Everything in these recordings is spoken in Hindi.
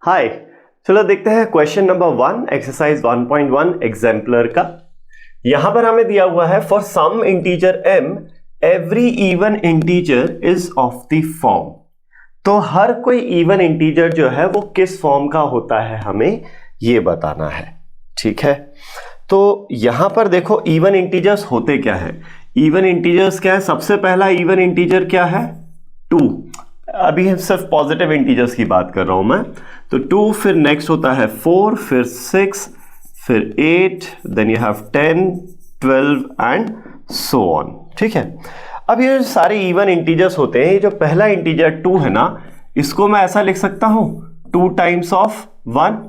हाय, चलो देखते हैं क्वेश्चन नंबर 1 एक्सरसाइज 1.1 एग्जाम्पलर का। यहां पर हमें दिया हुआ है for some integer m every even integer is of the form. तो हर कोई इवन इंटीजर जो है वो किस फॉर्म का होता है हमें ये बताना है। ठीक है, तो यहां पर देखो इवन इंटीजर्स होते क्या है। इवन इंटीजर्स क्या है? सबसे पहला इवन इंटीजर क्या है? 2। अभी सिर्फ पॉजिटिव इंटीजर्स की बात कर रहा हूं मैं। तो 2, फिर नेक्स्ट होता है 4, फिर 6, फिर 8, then you have 10, 12 and so on. ठीक है, अब ये सारे इवन इंटीजर्स होते हैं। ये जो पहला इंटीजर 2 है ना, इसको मैं ऐसा लिख सकता हूं 2 टाइम्स ऑफ 1।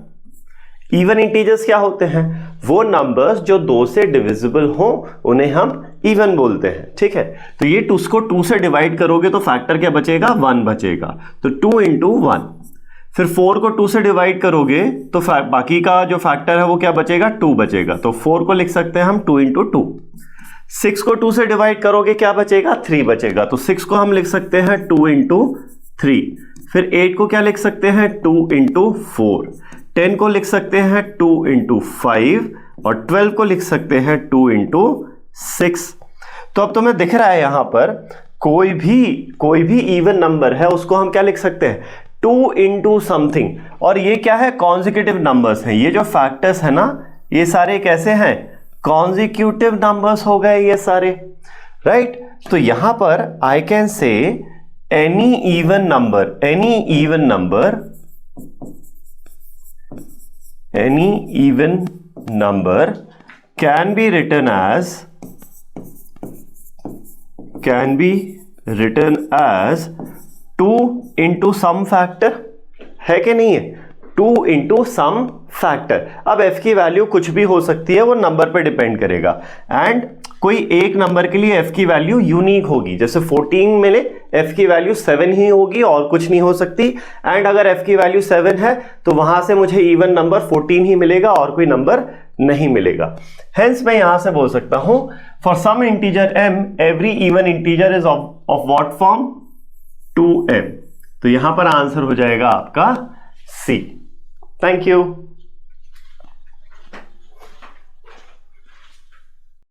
इवन इंटीजर्स क्या होते हैं? वो नंबर्स जो 2 से डिविजिबल हो उन्हें हम इवन बोलते हैं। ठीक है, तो ये 2 को 2 से डिवाइड करोगे तो फैक्टर क्या बचेगा? 1 बचेगा। तो 2 इंटू 1। फिर 4 को 2 से डिवाइड करोगे तो बाकी का जो फैक्टर है वो क्या बचेगा? 2 बचेगा। तो 4 को लिख सकते हैं हम 2 इंटू 2। 6 को 2 से डिवाइड करोगे क्या बचेगा? 3 बचेगा। तो 6 को हम लिख सकते हैं 2 इंटू 3। फिर 8 को क्या लिख सकते हैं? 2 इंटू 4। 10 को लिख सकते हैं 2 इंटू 5 और 12 को लिख सकते हैं 2 इंटू 6। तो अब तुम्हें दिख रहा है यहां पर कोई भी इवन नंबर है उसको हम क्या लिख सकते हैं? 2 इंटू समथिंग। और ये क्या है? कॉन्जिक्यूटिव नंबर्स हैं। ये जो फैक्टर्स है ना, ये सारे कैसे हैं? कॉन्जिक्यूटिव नंबर्स हो गए ये सारे, राइट। तो यहां पर I can say any even number can be written as 2 into some factor, है कि नहीं है? 2 into some factor। अब f की वैल्यू कुछ भी हो सकती है, वो नंबर पे डिपेंड करेगा। एंड कोई एक नंबर के लिए f की वैल्यू यूनिक होगी। जैसे 14 में f की वैल्यू 7 ही होगी और कुछ नहीं हो सकती। एंड अगर f की वैल्यू 7 है तो वहां से मुझे इवन नंबर 14 ही मिलेगा और कोई नंबर नहीं मिलेगा। हेंस मैं यहां से बोल सकता हूं for some integer m every even integer is of what form? 2m। तो यहां पर आंसर हो जाएगा आपका C। Thank you.